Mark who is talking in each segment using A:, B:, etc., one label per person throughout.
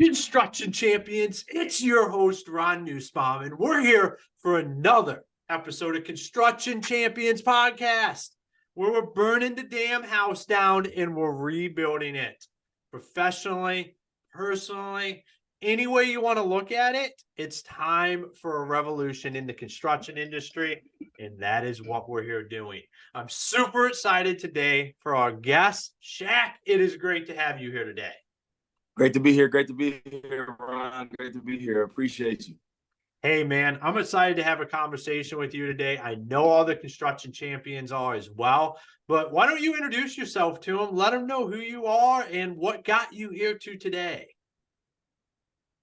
A: Construction champions, it's your host, Ron Nussbaum, and we're here for another episode of Construction Champions Podcast, where we're burning the damn house down and we're rebuilding it professionally, personally, any way you want to look at it. It's time for a revolution in the construction industry, and that is what we're here doing. I'm super excited today for our guest, Shaq. It is great to have you here today.
B: Great to be here. Great to be here, Ron. Great to be here. Appreciate you.
A: Hey, man, I'm excited to have a conversation with you today. I know all the construction champions are as well, but why don't you introduce yourself to them? Let them know who you are and what got you here to today.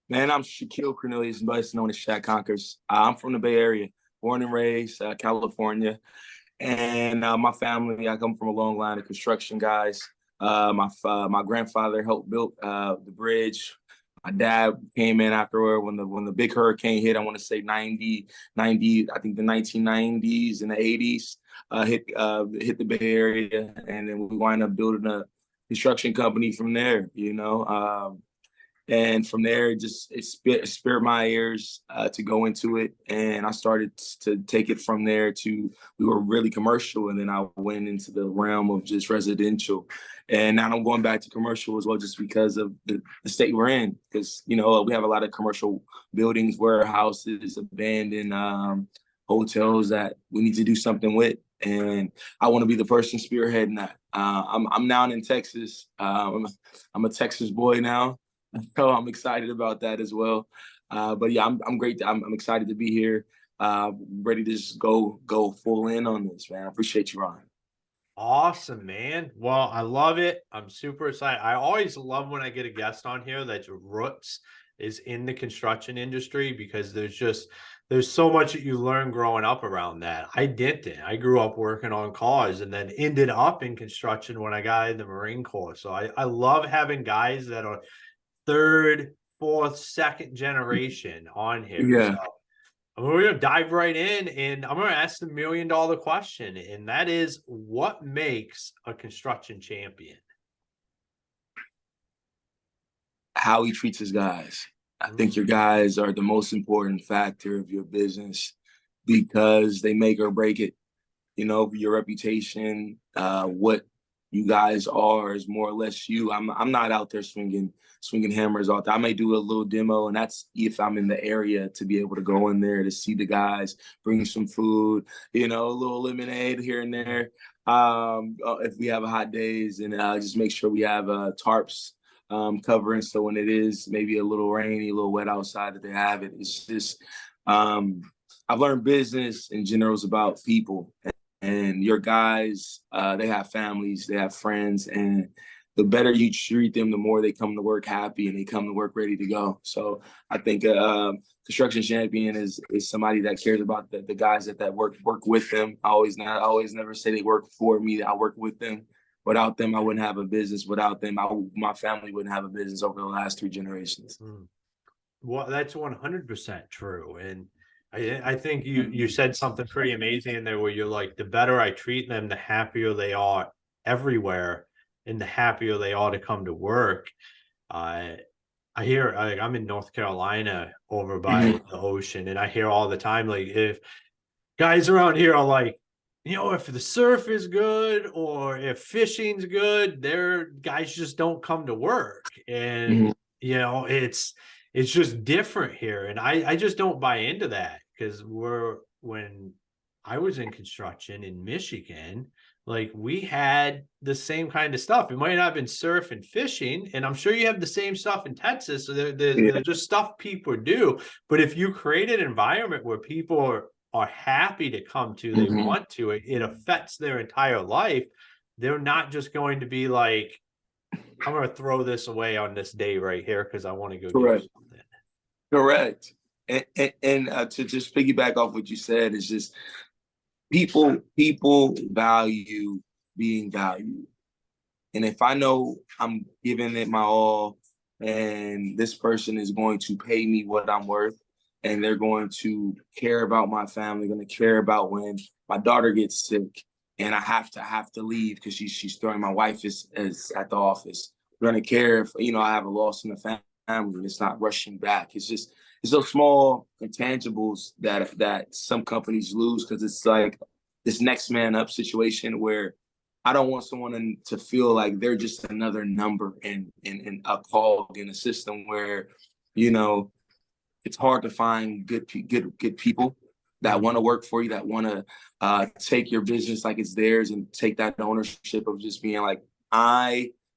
B: Man, I'm Cornelious, best known as Shaq Conquers. I'm from the Bay Area, born and raised, California. And my family, I come from a long line of construction guys. My grandfather helped build the bridge. My dad came in afterward when the big hurricane hit. I want to say 90, I think the 1990s and the 80s hit the Bay Area, and then we wind up building a construction company from there. And from there, it spared my ears to go into it. And I started to take it from there to, we were really commercial. And then I went into the realm of just residential. And now I'm going back to commercial as well, just because of the state we're in. Because, we have a lot of commercial buildings, warehouses, abandoned hotels that we need to do something with. And I want to be the person spearheading that. I'm now in Texas. I'm a Texas boy now. So I'm excited about that as well. But yeah, I'm great. I'm excited to be here. Ready to just go full in on this, man. I appreciate you, Ron.
A: Awesome, man. Well, I love it. I'm super excited. I always love when I get a guest on here that's roots is in the construction industry, because there's so much that you learn growing up around that. I didn't. I grew up working on cars and then ended up in construction when I got in the Marine Corps. So I love having guys that are third, fourth, second generation on here.
B: Yeah.
A: So we're going to dive right in, and I'm going to ask the $1 million question, and that is, what makes a construction champion?
B: How he treats his guys. I think your guys are the most important factor of your business, because they make or break it. Your reputation, what you guys are is more or less you. I'm not out there swinging hammers out there. I may do a little demo, and that's if I'm in the area, to be able to go in there to see the guys, bring some food, a little lemonade here and there. If we have hot days, and just make sure we have tarps covering, so when it is maybe a little rainy, a little wet outside, that they have it. It's just I've learned business in general is about people. And your guys, they have families, they have friends, and the better you treat them, the more they come to work happy and they come to work ready to go. So I think construction champion is somebody that cares about the guys that work with them. I always never say they work for me. I work with them. Without them, I wouldn't have a business. Without them, my family wouldn't have a business over the last 3 generations.
A: Well, that's 100% true. And I think you said something pretty amazing in there, where you're like, the better I treat them, the happier they are everywhere, and the happier they are to come to work. I hear, I'm in North Carolina over by the ocean, and I hear all the time, like, if guys around here are like, if the surf is good or if fishing's good, their guys just don't come to work. And, it's just different here. And I just don't buy into that, because when I was in construction in Michigan, like, we had the same kind of stuff. It might not have been surf and fishing, and I'm sure you have the same stuff in Texas. So they're just stuff people do. But if you create an environment where people are happy to come to, they want to, it affects their entire life. They're not just going to be like, I'm going to throw this away on this day right here because I want to go do something.
B: Correct. And to just piggyback off what you said, is just people value being valued. And if I know I'm giving it my all, and this person is going to pay me what I'm worth, and they're going to care about my family, going to care about when my daughter gets sick and I have to leave because she's throwing, my wife is at the office. We're going to care if, I have a loss in the and it's not rushing back. It's those small intangibles that some companies lose, because it's like this next man up situation where I don't want someone to feel like they're just another number in a cog in a system where, you know, it's hard to find good people that want to work for you, that want to take your business like it's theirs and take that ownership of just being like,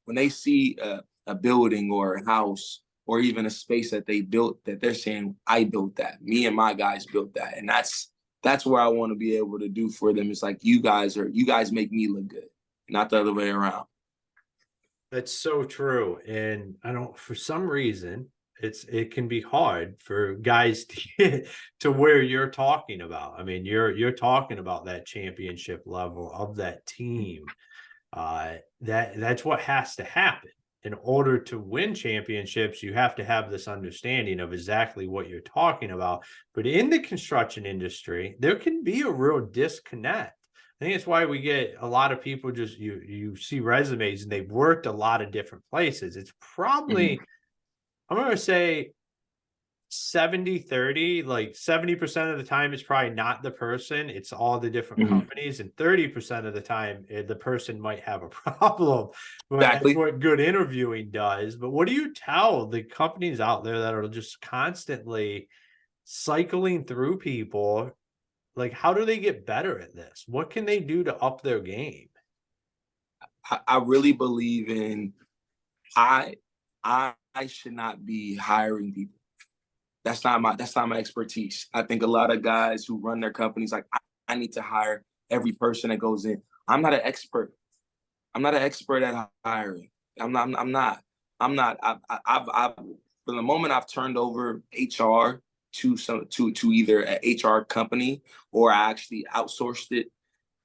B: when they see a building or a house or even a space that they built, that they're saying, I built that, me and my guys built that. And that's where I want to be able to do for them. It's like, you guys make me look good, not the other way around.
A: That's so true. And I don't, for some reason, it can be hard for guys to get to where you're talking about. I mean, you're talking about that championship level of that team. That's what has to happen. In order to win championships, you have to have this understanding of exactly what you're talking about. But in the construction industry, there can be a real disconnect. I think it's why we get a lot of people just, you see resumes and they've worked a lot of different places. It's probably, I'm going to say 70-30, like 70% of the time it's probably not the person, it's all the different companies, and 30% of the time the person might have a problem. But that's what good interviewing does. But what do you tell the companies out there that are just constantly cycling through people? Like, how do they get better at this? What can they do to up their game?
B: I really believe in, I should not be hiring people. That's not my expertise. I think a lot of guys who run their companies, like, I need to hire every person that goes in. I'm not an expert. I'm not an expert at hiring. I'm not. I've from the moment I've turned over HR to either an HR company or I actually outsourced it,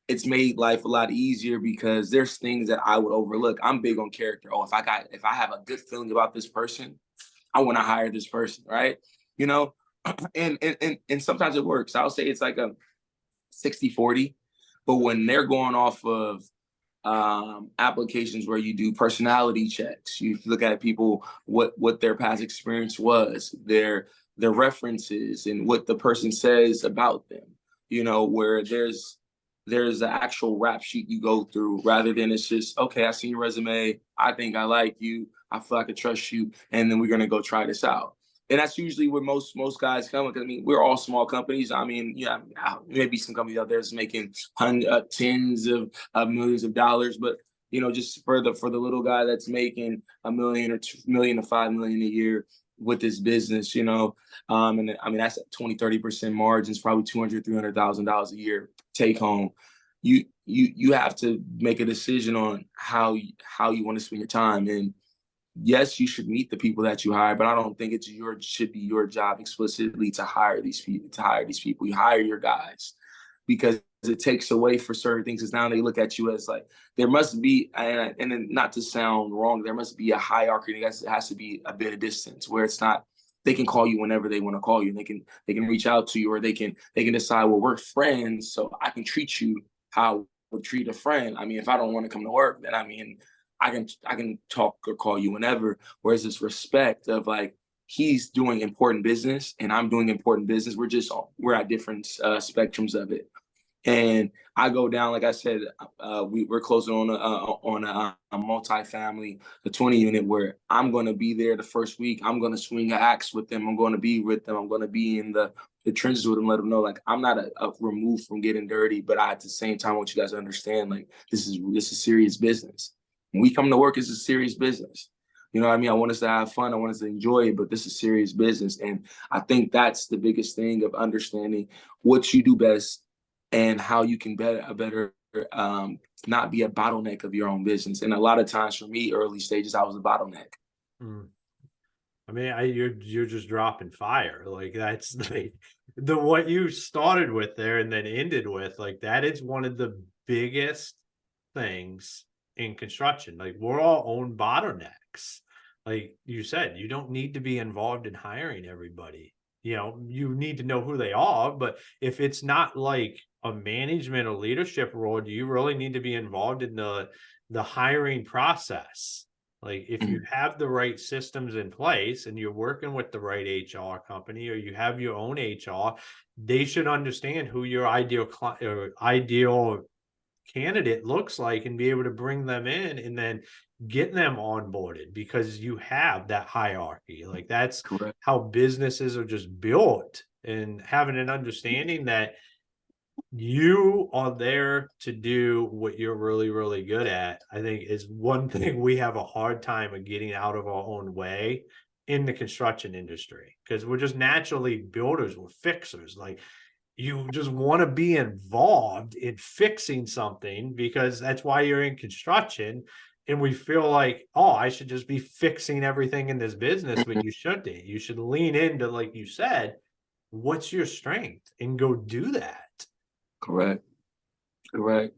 B: it's made life a lot easier, because there's things that I would overlook. I'm big on character. Oh, if I have a good feeling about this person, I want to hire this person, right? You know, and sometimes it works. I'll say it's like a 60-40, but when they're going off of applications where you do personality checks, you look at people, what their past experience was, their references, and what the person says about them, you know, where there's an actual rap sheet you go through, rather than it's just, okay, I see your resume, I think I like you, I feel I could trust you, and then we're gonna go try this out. And that's usually where most guys come. Because I mean, we're all small companies. I mean, yeah, maybe some companies out there is making tens of millions of dollars, but you know, just for the little guy that's making $1 million or $2 million to $5 million a year with this business, you know, and I mean that's at 20-30% margins, probably $200,000-$300,000 a year take home. You have to make a decision on how you want to spend your time. And yes, you should meet the people that you hire, but I don't think should be your job explicitly to hire these people. You hire your guys, because it takes away for certain things. Because now they look at you as like, there must be, and then not to sound wrong, there must be a hierarchy. It has to be a bit of distance where it's not, they can call you whenever they want to call you. They can reach out to you, or they can decide, well, we're friends, so I can treat you how I would treat a friend. I mean, if I don't want to come to work, then I mean, I can talk or call you whenever. Whereas this respect of like, he's doing important business and I'm doing important business. We're at different spectrums of it. And I go down, like I said, we're closing on a multi-family, the 20 unit, where I'm going to be there the first week. I'm going to swing an axe with them. I'm going to be with them. I'm going to be in the trenches with them, let them know, like, I'm not a remove from getting dirty, but at the same time, I want you guys to understand, like, this is serious business. When we come to work, it's a serious business. You know what I mean? I want us to have fun. I want us to enjoy it, but this is serious business. And I think that's the biggest thing, of understanding what you do best and how you can better not be a bottleneck of your own business. And a lot of times for me, early stages, I was a bottleneck.
A: I mean, you're just dropping fire. Like, that's the what you started with there and then ended with, like, that is one of the biggest things in construction. Like, we're all own bottlenecks. Like you said, you don't need to be involved in hiring everybody. You know, you need to know who they are, but if it's not like a management or leadership role, do you really need to be involved in the hiring process? Like if you have the right systems in place and you're working with the right HR company or you have your own HR, they should understand who your ideal client or ideal candidate looks like and be able to bring them in and then get them onboarded because you have that hierarchy. Like that's
B: Correct.
A: how businesses are just built, and having an understanding that you are there to do what you're really, really good at, I think is one thing we have a hard time of getting out of our own way in the construction industry because we're just naturally builders, we're fixers. Like you just want to be involved in fixing something because that's why you're in construction. And we feel like, oh, I should just be fixing everything in this business, but you shouldn't. You should lean into, like you said, what's your strength and go do that.
B: Correct. Correct.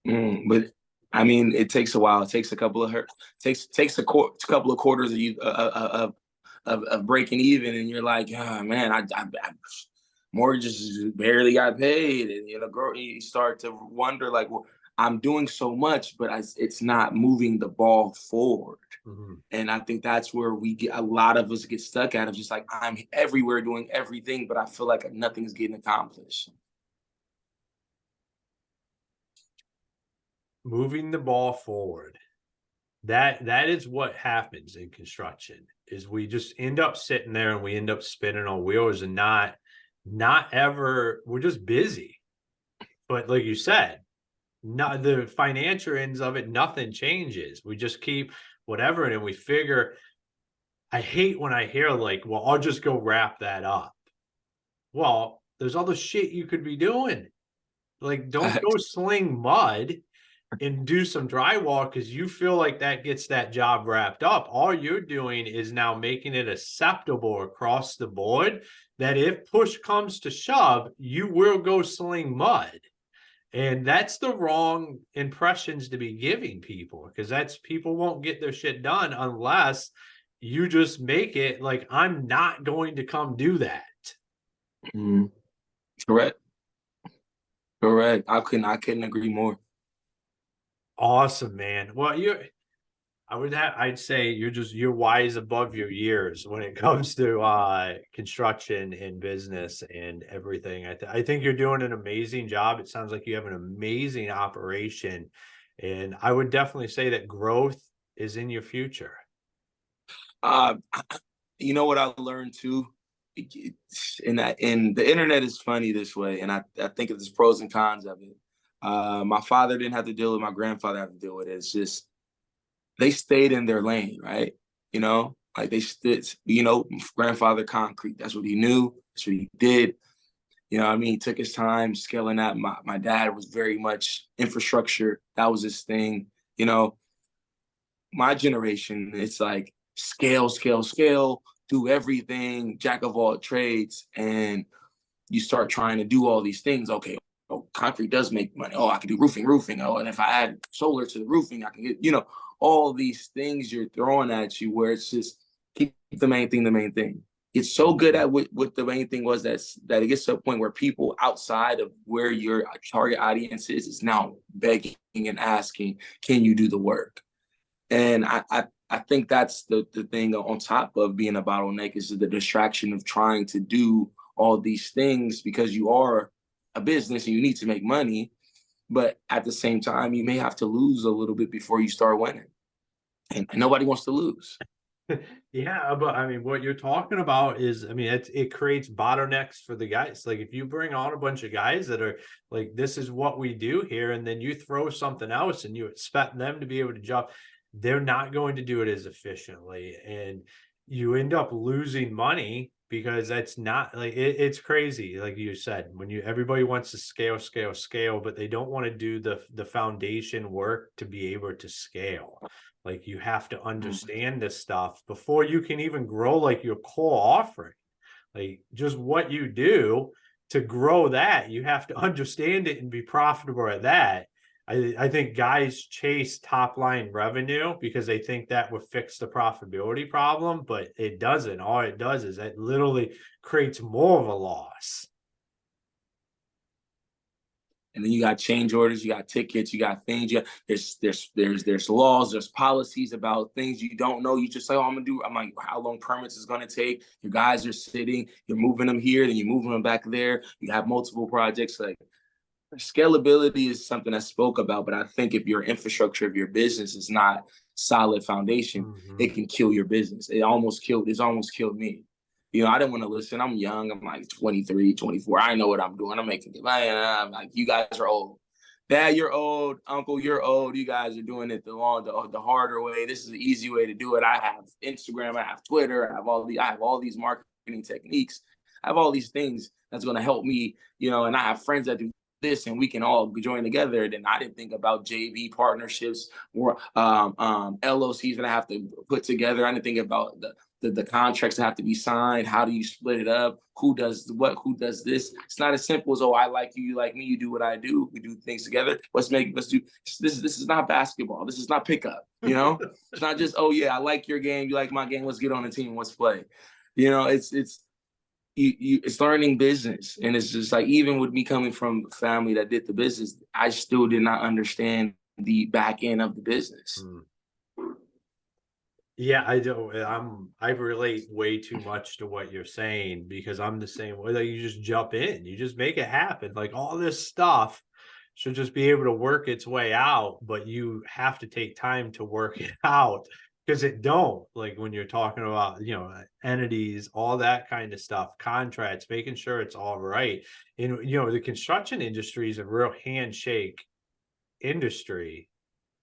B: But I mean, it takes a while. It takes a couple of takes a couple of quarters of you of breaking even, and you're like, oh, man, I mortgages barely got paid, and you start to wonder like, well, I'm doing so much, but it's not moving the ball forward.
A: Mm-hmm.
B: And I think that's where a lot of us get stuck at. Of just like I'm everywhere doing everything, but I feel like nothing's getting accomplished.
A: Moving the ball forward. That is what happens in construction is we just end up sitting there and we end up spinning our wheels and not ever, we're just busy. But like you said, not the financial ends of it, nothing changes. We just keep whatever, and we figure, I hate when I hear like, well, I'll just go wrap that up. Well, there's other shit you could be doing. Like, don't go sling mud and do some drywall because you feel like that gets that job wrapped up. All you're doing is now making it acceptable across the board that if push comes to shove, you will go sling mud. And that's the wrong impressions to be giving people because that's people won't get their shit done unless you just make it like, I'm not going to come do that.
B: Correct. Correct. I couldn't agree more.
A: Awesome, man. Well, I'd say you're wise above your years when it comes to construction and business and everything. I think you're doing an amazing job. It sounds like you have an amazing operation, and I would definitely say that growth is in your future.
B: Uh, you know what I learned too, and the internet is funny this way, and I think there's pros and cons of it. My father didn't have to deal with, my grandfather had to deal with it. It's just they stayed in their lane, right? Like they stood, grandfather concrete. That's what he knew. That's what he did. I mean, he took his time scaling that. My dad was very much infrastructure. That was his thing. My generation, it's like scale, scale, scale, do everything, jack of all trades. And you start trying to do all these things. Okay, concrete does make money. Oh, I can do roofing. Oh, and if I add solar to the roofing, I can get, all these things you're throwing at you where it's just keep the main thing the main thing. It's so good at what the main thing was that it gets to a point where people outside of where your target audience is now begging and asking, can you do the work? And I think that's the thing on top of being a bottleneck is the distraction of trying to do all these things because you are a business and you need to make money. But at the same time, you may have to lose a little bit before you start winning. And nobody wants to lose.
A: Yeah, but I mean, what you're talking about is, I mean, it creates bottlenecks for the guys. Like if you bring on a bunch of guys that are like, this is what we do here, and then you throw something else and you expect them to be able to jump, they're not going to do it as efficiently. And you end up losing money because that's not like it's crazy. Like you said, when everybody wants to scale, but they don't want to do the foundation work to be able to scale. Like you have to understand this stuff before you can even grow like your core offering. Like just what you do to grow that, you have to understand it and be profitable at that. I think guys chase top line revenue because they think that will fix the profitability problem, but it doesn't. All it does is it literally creates more of a loss.
B: And then you got change orders, you got tickets, you got things. There's laws, there's policies about things you don't know. You just say, oh, I'm gonna do. I'm like, how long permits is gonna take? Your guys are sitting, you're moving them here, then you're moving them back there. You have multiple projects. Like scalability is something I spoke about, but I think if your infrastructure of your business is not solid foundation, it can kill your business. It's almost killed me. You know, I didn't want to listen. I'm young. I'm like 23, 24. I know what I'm doing. I'm making it. I'm like, you guys are old. Dad, you're old. Uncle, you're old. You guys are doing it the harder way. This is the easy way to do it. I have Instagram. I have Twitter. I have all these marketing techniques. I have all these things that's going to help me, you know, and I have friends that do this and we can all join together. Then I didn't think about JV partnerships or LOCs that I have to put together. I didn't think about the contracts that have to be signed. How do you split it up? Who does what? Who does this? It's not as simple as, oh, I like you, you like me, you do what I do. We do things together. Let's do this. This is not basketball. This is not pickup. You know, it's not just, oh yeah, I like your game, you like my game. Let's get on the team. Let's play. You know, it's learning business. And it's just like, even with me coming from a family that did the business, I still did not understand the back end of the business.
A: Yeah, I do. I relate way too much to what you're saying because I'm the same way. Like you just jump in, you just make it happen. Like all this stuff should just be able to work its way out, but you have to take time to work it out because it don't. Like when you're talking about, you know, entities, all that kind of stuff, contracts, making sure it's all right. And you know, the construction industry is a real handshake industry,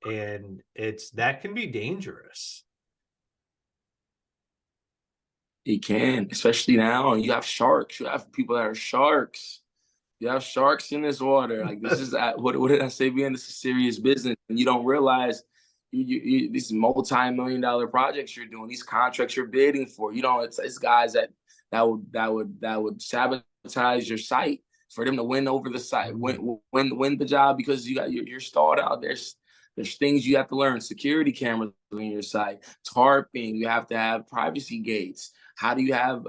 A: and that can be dangerous.
B: It can, especially now. And you have sharks. You have people that are sharks. You have sharks in this water. Like this is what did I say? Being this is serious business, and you don't realize these multi-million-dollar projects you're doing, these contracts you're bidding for. You know, it's guys that would sabotage your site for them to win over the site, win the job because you're stalled out. There's things you have to learn. Security cameras on your site, tarping. You have to have privacy gates. How do you have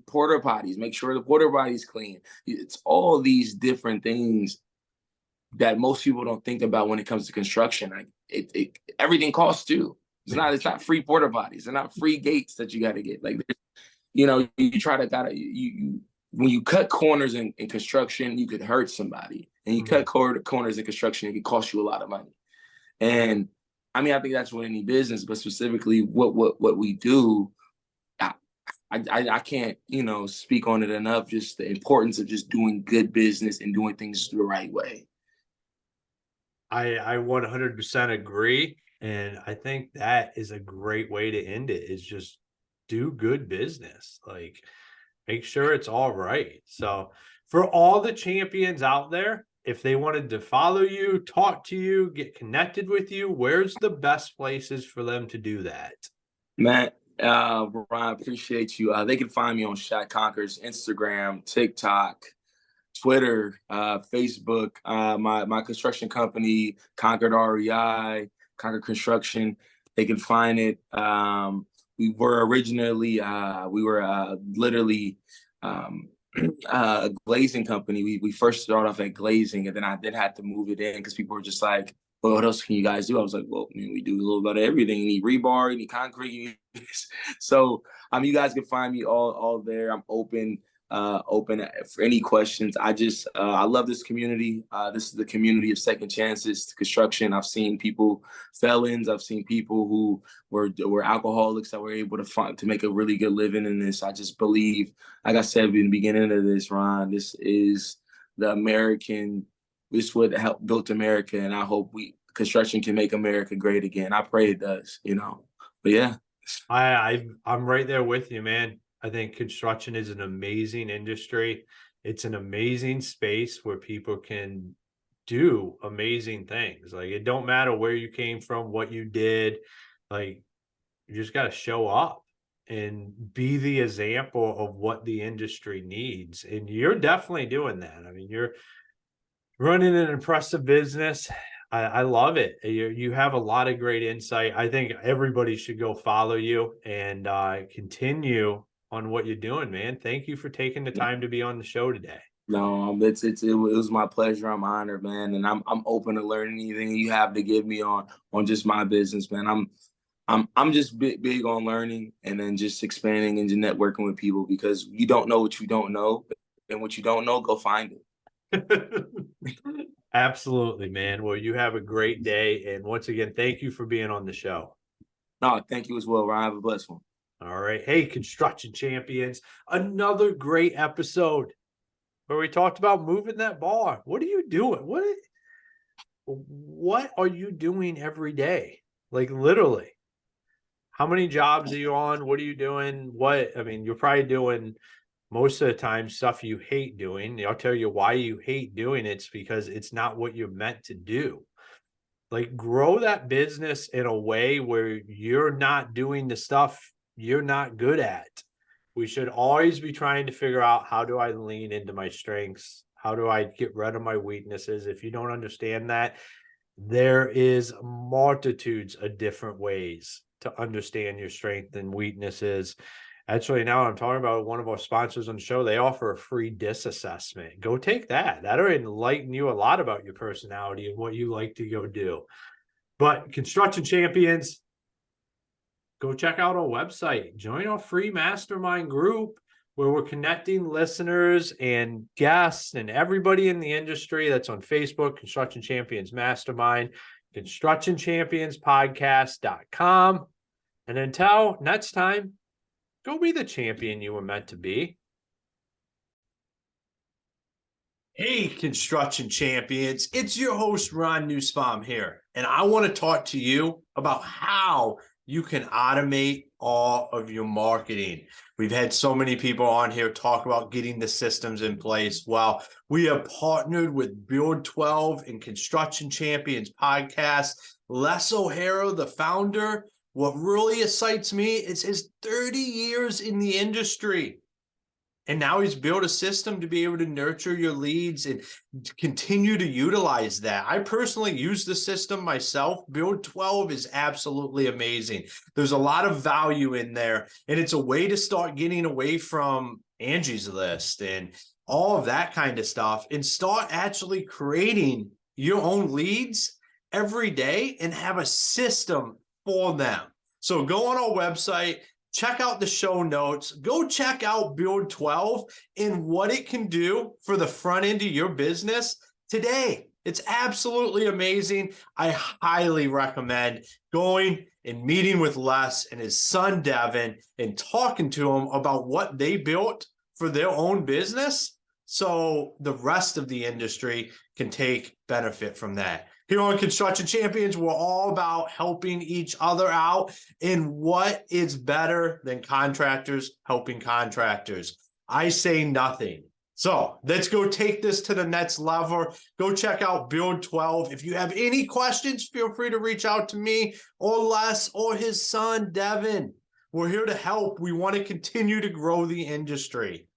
B: porta potties? Make sure the porta potties clean. It's all these different things that most people don't think about when it comes to construction. Like everything costs too. It's not free porta potties. They're not free gates that you got to get. Like, you know, you try to when you cut corners in construction, you could hurt somebody. And you cut corners in construction, it could cost you a lot of money. And I mean, I think that's what any business, but specifically what we do, I can't, you know, speak on it enough. Just the importance of just doing good business and doing things the right way.
A: I 100% agree. And I think that is a great way to end it is just do good business. Like make sure it's all right. So for all the champions out there, if they wanted to follow you, talk to you, get connected with you, where's the best places for them to do that?
B: Matt, Ron, appreciate you. They can find me on Shaq Conquers, Instagram, TikTok, Twitter, Facebook, my construction company, Conquered REI, Conquered Construction. They can find it. We were originally, literally a glazing company. We first started off at glazing, and then I had to move it in because people were just like, well, what else can you guys do? I was like, well, we do a little bit of everything. You need rebar, you need concrete. You need so you guys can find me all there. I'm open for any questions. I love this community. This is the community of second chances to construction. I've seen felons. I've seen people who were alcoholics that were able to make a really good living in this. I just believe, like I said in the beginning of this, Ron, this is this would help build America. And I hope construction can make America great again. I pray it does, you know, but yeah.
A: I'm right there with you, man. I think construction is an amazing industry. It's an amazing space where people can do amazing things. Like it don't matter where you came from, what you did, like you just got to show up and be the example of what the industry needs. And you're definitely doing that. I mean, you're running an impressive business. I love it. You have a lot of great insight. I think everybody should go follow you and continue on what you're doing, man. Thank you for taking the time to be on the show today.
B: No, it was my pleasure. I'm honored, man, and I'm open to learning anything you have to give me on just my business, man. I'm just big on learning and then just expanding and just networking with people because you don't know what you don't know, and what you don't know, go find it.
A: Absolutely, man. Well, you have a great day. And once again, thank you for being on the show.
B: No, thank you as well, Ryan. Have a blessed one.
A: All right. Hey, construction champions, another great episode where we talked about moving that bar. What are you doing? What are you doing every day? Like literally. How many jobs are you on? What are you doing? I mean, you're probably doing most of the time stuff you hate doing. I'll tell you why you hate doing it. It's because it's not what you're meant to do. Like grow that business in a way where you're not doing the stuff you're not good at. We should always be trying to figure out, how do I lean into my strengths? How do I get rid of my weaknesses? If you don't understand that, there is multitudes of different ways to understand your strength and weaknesses. Actually, now I'm talking about one of our sponsors on the show. They offer a free DIS assessment. Go take that. That'll enlighten you a lot about your personality and what you like to go do. But construction champions, go check out our website. Join our free mastermind group where we're connecting listeners and guests and everybody in the industry. That's on Facebook, Construction Champions Mastermind, constructionchampionspodcast.com. And until next time, go be the champion you were meant to be. Hey, construction champions, it's your host, Ron Nussbaum here, and I want to talk to you about how you can automate all of your marketing. We've had so many people on here talk about getting the systems in place. Well, we have partnered with Build 12 and Construction Champions podcast. Les O'Hara, the founder, what really excites me is his 30 years in the industry. And now he's built a system to be able to nurture your leads and continue to utilize that. I personally use the system myself. Build 12 is absolutely amazing. There's a lot of value in there, and it's a way to start getting away from Angie's List and all of that kind of stuff and start actually creating your own leads every day and have a system for them. So go on our website, check out the show notes, go check out Build 12 and what it can do for the front end of your business today. It's absolutely amazing. I highly recommend going and meeting with Les and his son, Devin, and talking to him about what they built for their own business so the rest of the industry can take benefit from that. Here on Construction Champions, we're all about helping each other out. And what is better than contractors helping contractors? I say nothing. So let's go take this to the next level. Go check out Build 12. If you have any questions, feel free to reach out to me or Les or his son, Devin. We're here to help. We want to continue to grow the industry.